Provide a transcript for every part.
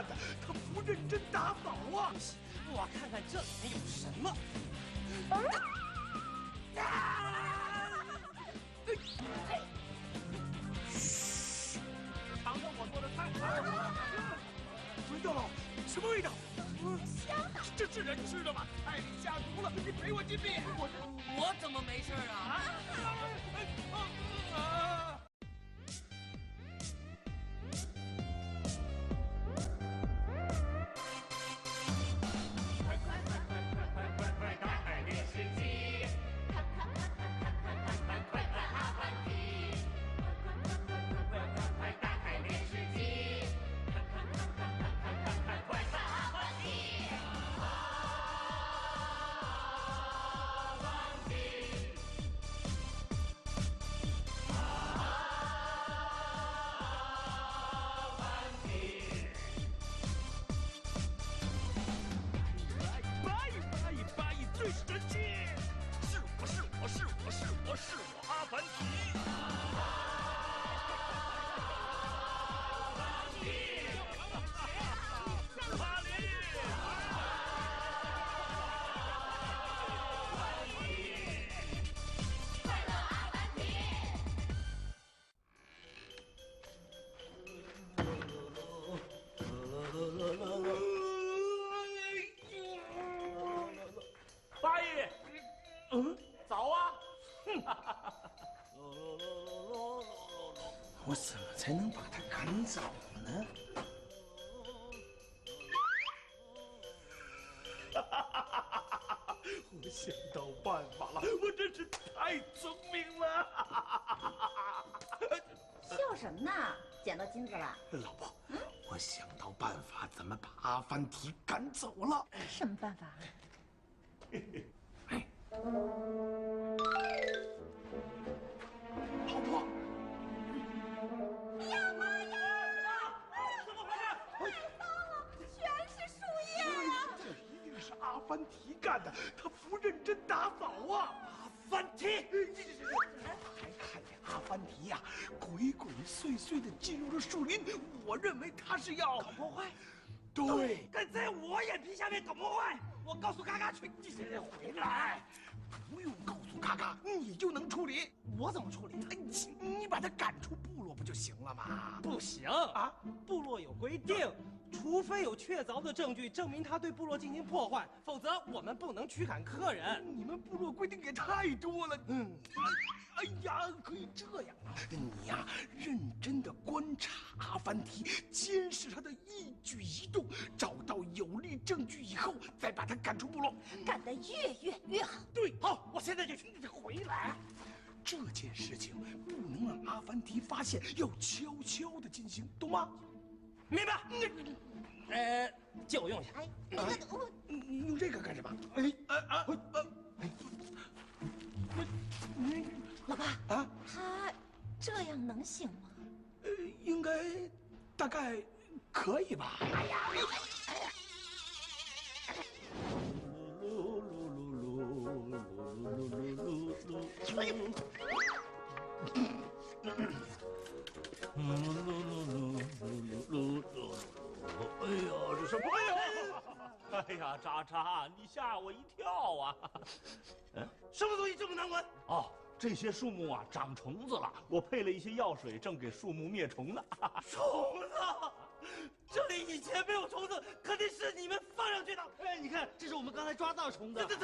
干的，他不认真打扫啊！我看看这里面有什么。嘘，尝尝我做的菜。味道了，什么味道？香。这是人吃的吗？菜里下毒了！你赔我金币！我怎么没事啊？八姨，早啊！我怎么才能把他赶走呢？我想到办法了，我真是太聪明了！笑什么呢？捡到金子了？老婆，我想到办法，怎么把阿凡提赶走了？什么办法？老婆，呀妈呀！怎么回事？太脏了，全是树叶呀！这一定是阿凡提干的，他不认真打扫啊！阿凡提，还看见阿凡提呀，鬼鬼祟祟的进入了树林，我认为他是要搞破坏。对，但在我眼皮下面搞破坏，我告诉嘎嘎去，你回来，不用告诉嘎嘎，你就能处理。我怎么处理？你把他赶出部落不就行了吗？不行啊，部落有规定，除非有确凿的证据证明他对部落进行破坏，否则我们不能驱赶客人。你们部落规定也太多了。哎呀，可以这样啊，你呀，认真的观察阿凡提，监视他的一举一动，找到有力证据以后，再把他赶出部落。赶得越远越好。对，好，我现在就去。回来。这件事情不能让阿凡提发现，要悄悄的进行，懂吗？明白。借我用一下。哎，你用这个干什么？老爸啊，他这样能行吗？应该，大概可以吧。哎呀！哎呀，这什么呀？哎呀，渣渣，你吓我一跳啊！什么东西这么难闻？哦，这些树木啊长虫子了，我配了一些药水，正给树木灭虫呢。虫子！这里以前没有虫子，肯定是你们放上去的。哎，你看，这是我们刚才抓到的虫子。对，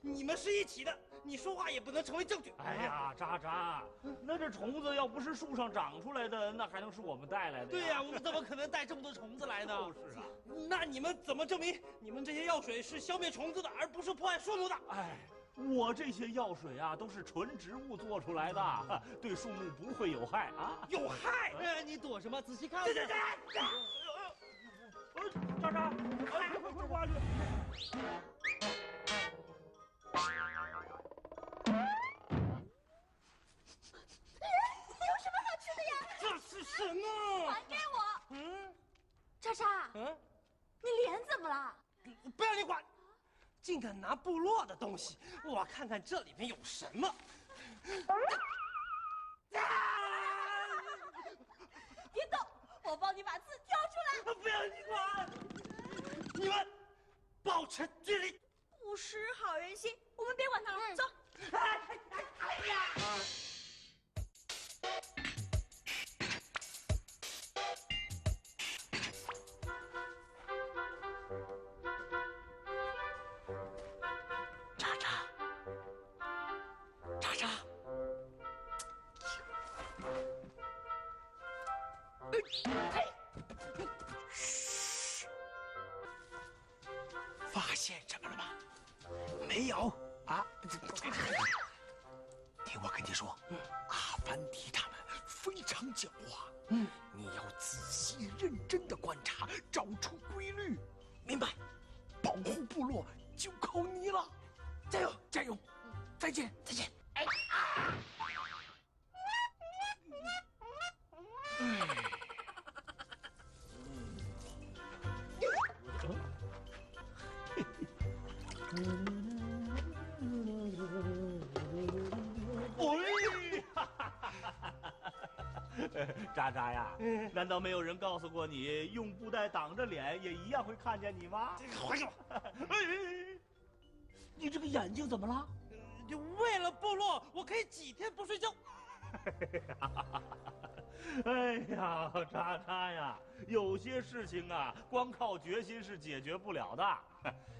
你们是一起的，你说话也不能成为证据。哎呀，渣渣，那这虫子要不是树上长出来的，那还能是我们带来的？对呀，我们怎么可能带这么多虫子来呢？就是啊。那你们怎么证明你们这些药水是消灭虫子的，而不是破坏树木的？哎。我这些药水啊，都是纯植物做出来的，对树木不会有害啊。有害？哎，你躲什么？仔细看。对！渣渣，快过去！有什么好吃的呀？这是什么？还给我！渣渣，你脸怎么了？不要你管！竟敢拿部落的东西，我看看这里面有什么。别动，我帮你把字挑出来。不持距离。不识好人心，我们别管他了，走。哎呀！渣渣，渣渣，嘘，发现什么了吗？没有啊。听我跟你说，阿凡提他们非常狡猾。你要仔细认真的观察，找出规律，明白？保护部落就靠你了，加油，加油！再见，再见。哎啊！渣渣呀，难道没有人告诉过你，用布袋挡着脸也一样会看见你吗？还给我！你这个眼睛怎么了？就为了部落，我可以几天不睡觉。哎呀，渣渣呀，有些事情啊，光靠决心是解决不了的。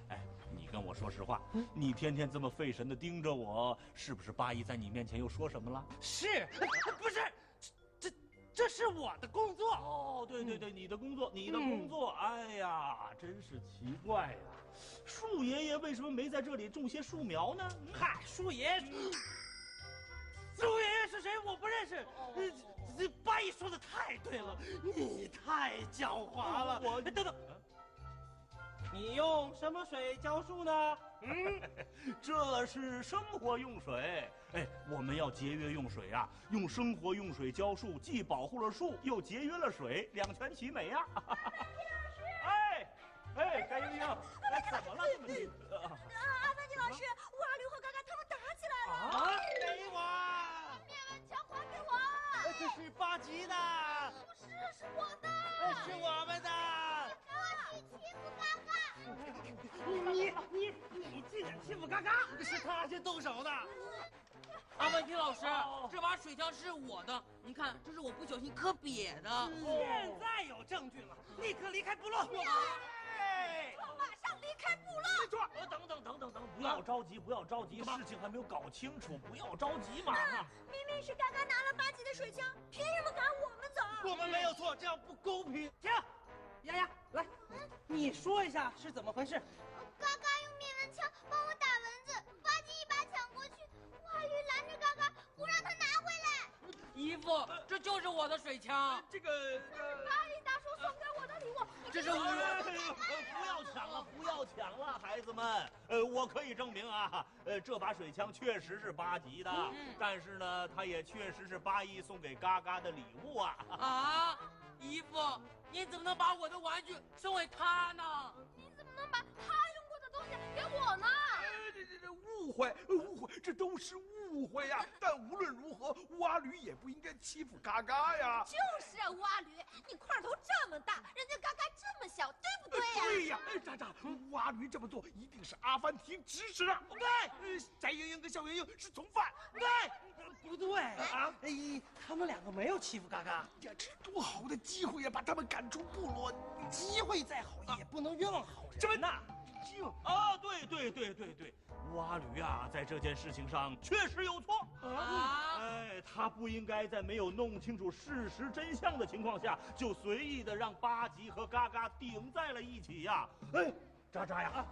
哎，你跟我说实话，你天天这么费神的盯着我，是不是八姨在你面前又说什么了？是，不是？这是我的工作。哦，对对对，你的工作，你的工作。哎呀，真是奇怪呀，树爷爷为什么没在这里种些树苗呢？嗨，树爷爷是谁？我不认识。这八姨说的太对了，你太狡猾了。等等，你用什么水浇树呢？这是生活用水。哎，我们要节约用水啊，用生活用水浇树，既保护了树，又节约了水，两全其美呀。哎，甘英英，哎，怎么了？阿凡提老师，蛙驴和嘎嘎他们打起来了。啊！给我！灭蚊枪还给我！这是八级的。不是，是我的。是我们的。你欺负嘎嘎！你竟敢欺负嘎嘎！是他先动手的。阿凡提老师，这把水枪是我的，您看，这是我不小心磕瘪的。现在有证据了，立刻离开部落。我马上离开部落。没错。等，不要着急，不要着急，事情还没有搞清楚，不要着急嘛。明明是嘎嘎拿了8级的水枪，凭什么赶我们走？我们没有错，这样不公平。停，丫丫，来，你说一下是怎么回事？嘎嘎用灭蚊枪帮我打蚊子，八级一把抢过去，蛙驴拦着嘎嘎，不让他拿回来。姨父，这就是我的水枪，这个巴黎大叔送给我的礼物，这是我。不要抢了，孩子们。我可以证明啊，这把水枪确实是8级的，但是呢，它也确实是八姨送给嘎嘎的礼物啊。啊，姨父，您怎么能把我的玩具送给他呢？你怎么能把他用过的东西给我呢？这误会，这都是误会呀！但无论如何，蛙驴也不应该欺负嘎嘎呀。就是啊，蛙驴，你块头这么大，人家嘎嘎这么小，对不对呀？对呀，渣渣，蛙驴这么做一定是阿凡提指使的。对，翟莹莹跟肖莹莹是从犯。对，不对啊！他们两个没有欺负嘎嘎。呀，这多好的机会呀，把他们赶出部落。机会再好，也不能冤枉好人。真的。啊，对，蛙驴啊，在这件事情上确实有错啊！哎，他不应该在没有弄清楚事实真相的情况下，就随意的让8级和嘎嘎顶在了一起呀！哎，渣渣呀，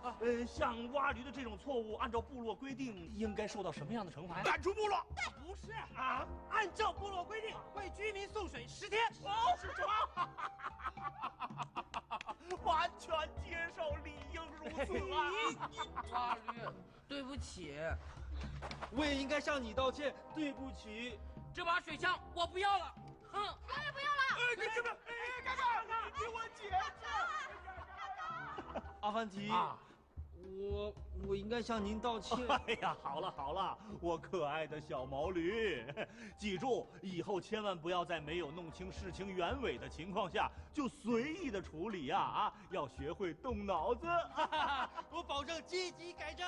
像蛙驴的这种错误，按照部落规定，应该受到什么样的惩罚呀？赶出部落。对，不是啊，按照部落规定，为居民送水10天。哦，是这样。完全接受，理应如此啊！蛙驴，对不起，我也应该向你道歉，对不起。这把水枪我不要了，哼！我也不要了。你这个，嘎嘎，你给我解释。阿凡提，我应该向您道歉。哎呀，好了好了，我可爱的小毛驴，记住以后千万不要在没有弄清事情原委的情况下就随意的处理呀！要学会动脑子。我保证积极改正。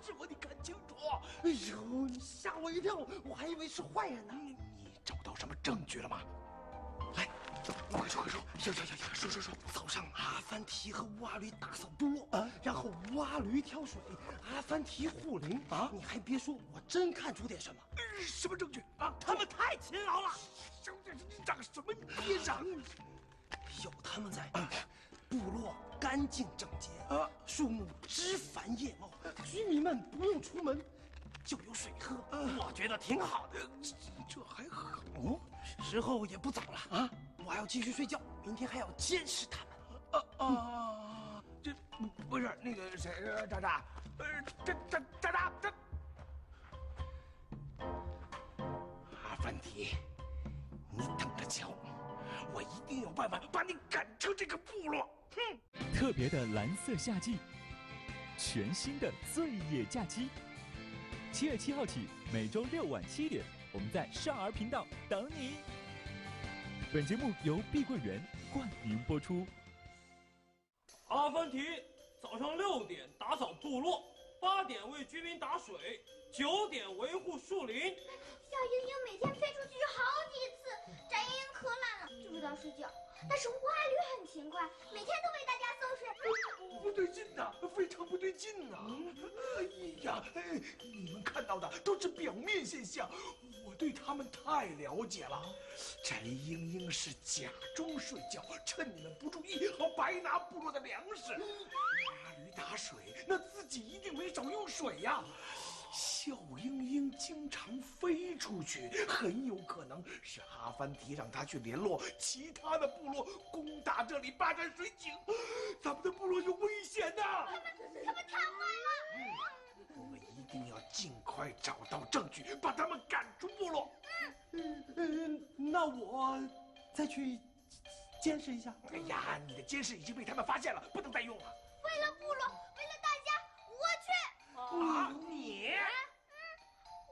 是我，你看清楚！哎呦，你吓我一跳，我还以为是坏人呢。你找到什么证据了吗？来，快说！行，说。早上阿凡提和蛙驴打扫部落，然后蛙驴挑水，阿凡提护林。你还别说，我真看出点什么。什么证据啊？他们太勤劳了。嚷什么？你别嚷！有他们在，部落干净整洁，树木枝繁叶茂，居民们不用出门就有水喝，我觉得挺好的。这还好，时候也不早了啊，我还要继续睡觉，明天还要监视他们。这不是那个谁，渣渣，阿凡提，你等着瞧，我一定有办法把你赶出这个部落。哼！特别的蓝色夏季，全新的醉野假期，7月7号起，每周6晚7点，我们在少儿频道等你。本节目由碧桂园冠名播出。阿凡提早上6点打扫部落，8点为居民打水，9点维护树林。小莹莹每天飞出去好几次，翟莹莹可懒了，就知道睡觉。但是蛙驴很勤快，每天都为大家送水。不对劲呐，非常不对劲呐！哎呀，你们看到的都是表面现象，我对他们太了解了。翟莹莹是假装睡觉，趁你们不注意，好白拿部落的粮食。蛙驴打水，那自己一定没少用水呀。笑盈盈经常飞出去，很有可能是阿凡提让他去联络其他的部落，攻打这里，霸占水井。咱们的部落有危险呐！他们太坏了！我们一定要尽快找到证据，把他们赶出部落。那我再去监视一下。哎呀，你的监视已经被他们发现了，不能再用了。为了部落，为了大家，我去。你？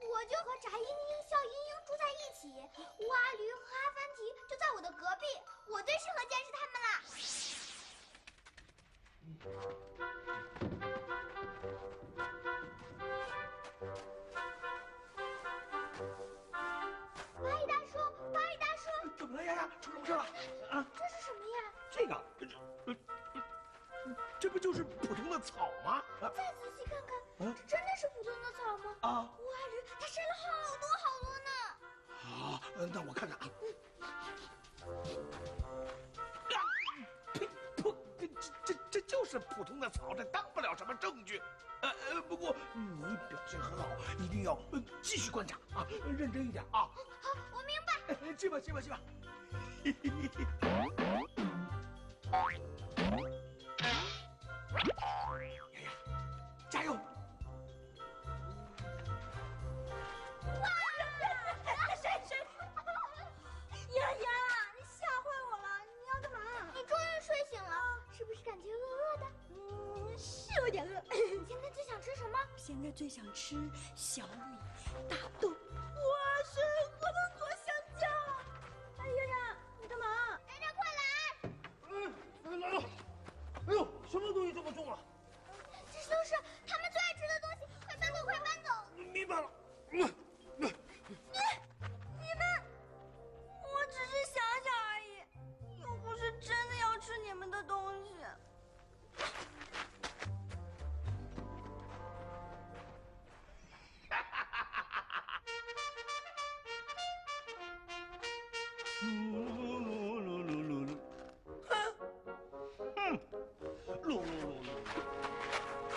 我就和翟莹莹、笑莹莹住在一起，蛙驴和阿凡提就在我的隔壁，我最适合监视他们了。八一大叔，怎么了呀？出什么事了？这是什么呀？这个，这不就是普通的草吗？再仔细看看，这真的是普通的草吗？蛙驴它生了好多好多呢。那我看看啊。这就是普通的草，这当不了什么证据。不过你表现很好，一定要继续观察啊，认真一点啊。好，我明白。去吧。丫丫，加油！谁？丫丫，你吓坏我了！你要干嘛？你终于睡醒了，是不是感觉饿的？是有点饿。你现在最想吃什么？现在最想吃小米、大豆。哇塞，我都多想家了！哎，丫丫，你干嘛？大家快来！来了！哎呦，什么东西这么重啊？这都是他们最爱吃的东西，快搬走，快搬走！明白了。你们，我只是想想而已，又不是真的要吃你们的东西。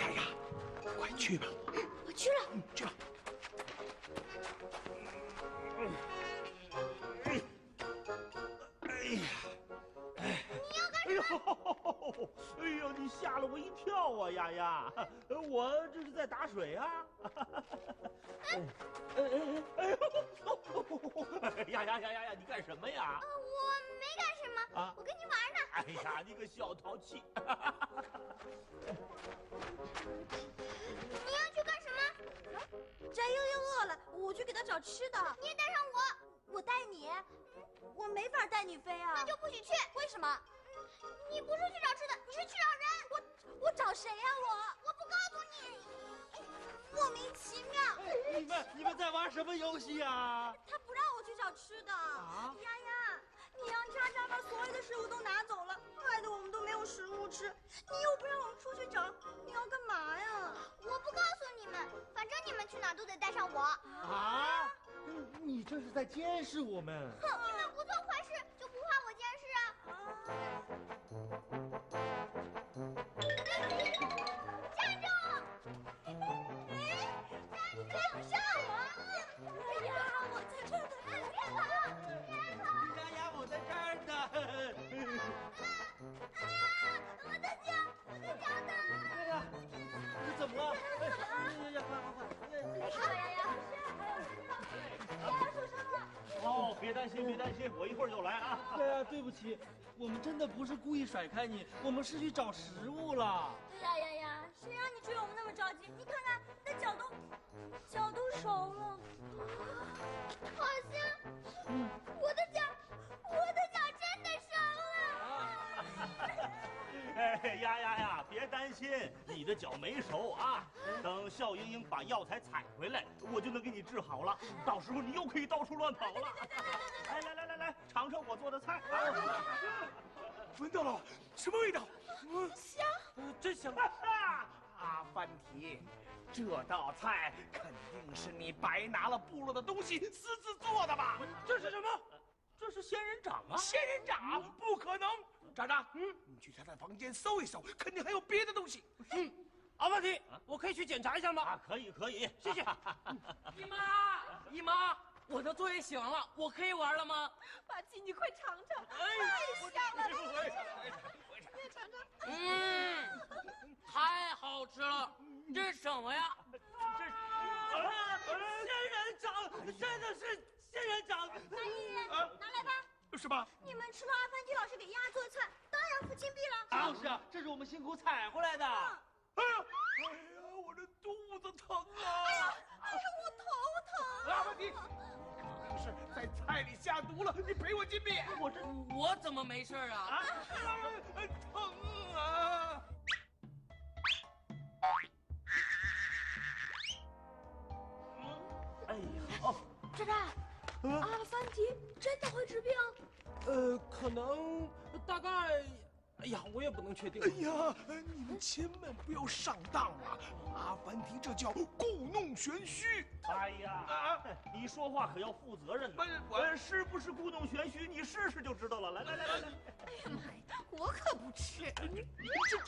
丫丫，快去吧。我去了。去吧。你要干什么？哎呦，你吓吓了我一跳啊，丫丫，我这是在打水啊。呀，你干什么呀？我没干什么，我跟你玩呢。哎呀，你个小淘气！你要去干什么？翟英英饿了，我去给她找吃的。你也带上我，我带你，我没法带你飞啊。那就不许去。为什么？你不是去找吃的，你是去找人。我找谁呀？我不告诉你。莫名其妙。你们在玩什么游戏啊？他不让我去找吃的。丫丫，你让渣渣把所有的食物都拿走了，害得我们都没有食物吃。你又不让我们出去找，你要干嘛呀？我不告诉你们，反正你们去哪都得带上我。啊？你这是在监视我们。你们不做坏事，就不怕我监视啊。站住！跟上我！丫丫，我在这儿呢。别跑！丫丫，我在这儿呢。哎呀，我的脚疼！丫丫，你怎么了？快！没事吧，丫丫？丫丫受伤了。哦，别担心，我一会儿就来啊。丫丫，对不起，我们真的不是故意甩开你，我们是去找食物了。对呀，丫丫，谁让你追我们那么着急？你看看，那脚都熟了。好像，我的脚真的熟了。哎，丫，别担心，你的脚没熟啊。等笑盈盈把药材采回来，我就能给你治好了。到时候你又可以到处乱跑了。哎，来，尝尝我做的菜啊！闻到了，什么味道？香，真香！阿凡提，这道菜肯定是你白拿了部落的东西私自做的吧？这是什么？这是仙人掌啊！仙人掌不可能！渣渣，你去他的房间搜一搜，肯定还有别的东西。阿凡提，我可以去检查一下吗？啊，可以，谢谢。姨妈，我的作业写完了，我可以玩了吗？八七，你快尝尝，太香了！你也尝尝。太好吃了！这是什么呀？仙人掌，真的是仙人掌！阿姨，拿来吧。是吧？你们吃了阿凡提老师给丫做的菜，当然付金币了。就是啊，这是我们辛苦采回来的。哎呀，我这肚子疼啊！哎呀，我头疼。阿凡提，肯定是在菜里下毒了，你赔我金币。我怎么没事啊？疼啊！哎呀，渣渣，阿凡提真的会治病？可能，大概，哎呀，我也不能确定。哎呀，你们千万不要上当啊！阿凡提这叫故弄玄虚。哎呀，你说话可要负责任呐！是不是故弄玄虚？你试试就知道了。来。哎呀妈呀，我可不吃。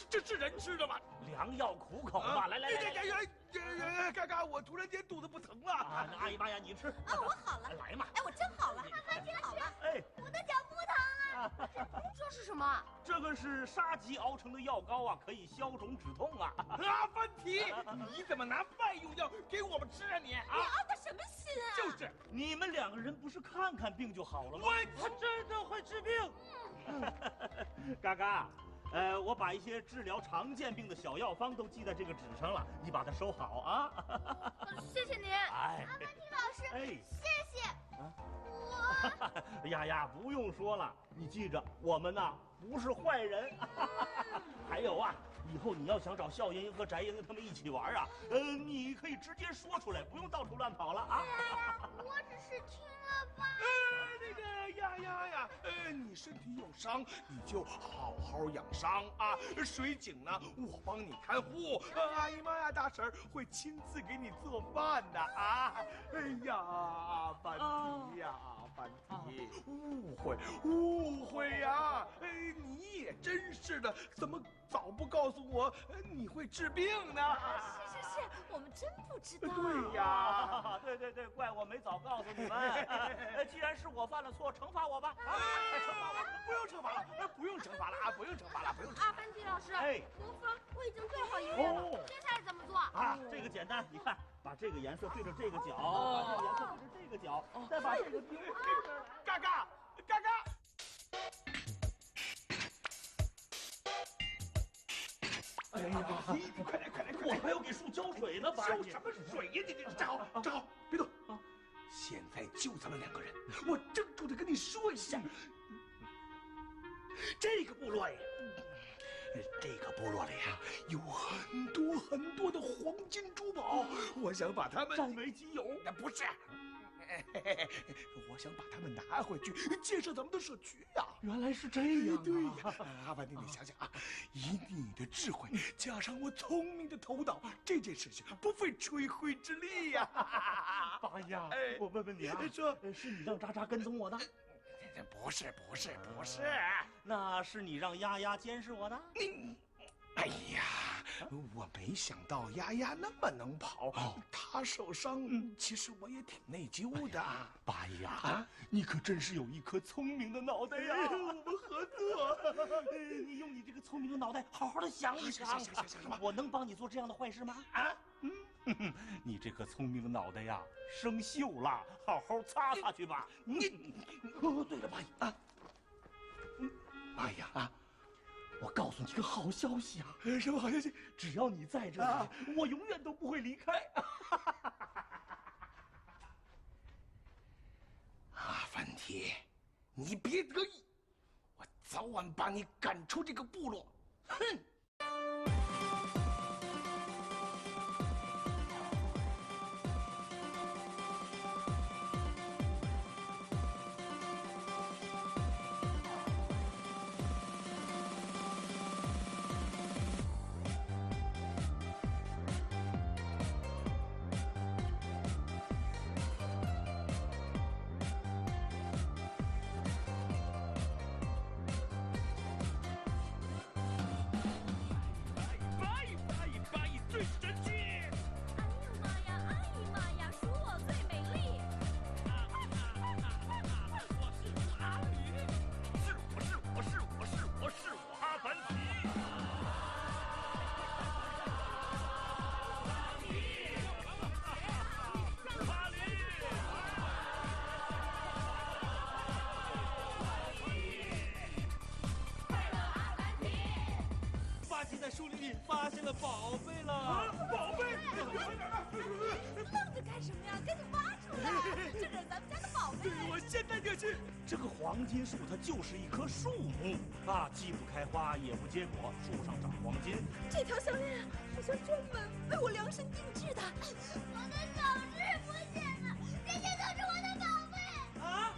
这是人吃的吗？良药苦口嘛。来。嘎嘎，我突然间肚子不疼了。啊，那阿姨妈呀，你吃。我好了。来嘛。哎，我真好了。阿凡提好了。哎，我的脚不疼了。这是什么？这个是沙棘熬成的药膏啊，可以消肿止痛啊。阿凡提，你怎么拿外用药给我们吃啊你？你安的什么心啊？就是，你们两个人不是看看病就好了吗？他真的会治病。嘎嘎，我把一些治疗常见病的小药方都记在这个纸上了，你把它收好啊。谢谢你，哎，阿凡提老师。哎，谢谢。丫，不用说了，你记着，我们呐不是坏人。还有啊，以后你要想找笑盈盈和翟莹莹他们一起玩啊，你可以直接说出来，不用到处乱跑了啊。我只是听了吧。那个呀，你身体有伤，你就好好养伤啊。水井呢，我帮你看护。阿姨妈呀，大婶会亲自给你做饭的啊。哎呀，阿凡提呀，阿凡提。提。误会呀！哎，你也真是的，怎么早不告诉我你会治病呢？是，我们真不知道。对呀，对，怪我没早告诉你们。既然是我犯了错，惩罚我吧！惩罚我！不用惩罚了，不用惩罚了啊！不用惩罚了，不用惩罚。阿凡提老师，哎，魔方我已经对好一遍了，接下来怎么做？啊，这个简单，你看，把这个颜色对着这个角，把这个颜色对着这个角，再把这个丢这边来。嘎嘎。哎呀，你快来！我还要给树浇水呢，浇什么水呀？你站好，别动。现在就咱们2个人，我郑重的跟你说一下，这个部落里呀，有很多的黄金珠宝，我想把它们占为己有。不是。我想把它们拿回去，建设咱们的社区呀！原来是这样啊！对呀，阿凡提，你想想啊，以你的智慧加上我聪明的头脑，这件事情不费吹灰之力呀！爸呀，我问问你啊，说是你让渣渣跟踪我的？不是，那是你让丫丫监视我的？哎呀，我没想到丫丫那么能跑，她受伤，其实我也挺内疚的。爸呀，你可真是有一颗聪明的脑袋呀！我们合作，你用你这个聪明的脑袋好好的想一想。行，我能帮你做这样的坏事吗？你这颗聪明的脑袋呀，生锈了，好好擦擦去吧。对了，爸呀，我告诉你个好消息啊！什么好消息？只要你在这里，我永远都不会离开。阿凡提，你别得意，我早晚把你赶出这个部落。哼！树林里发现了宝贝了！宝贝，愣着干什么呀？赶紧挖出来！这可是咱们家的宝贝。我现在就去。这个黄金树它就是一棵树木啊，既不开花也不结果，树上长黄金。这条项链好像专门为我量身定制的。我的首饰不见了，这些都是我的宝贝啊！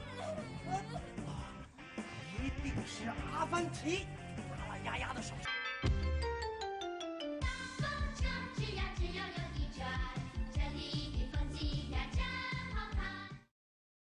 一定是阿凡提拿了丫丫的首饰。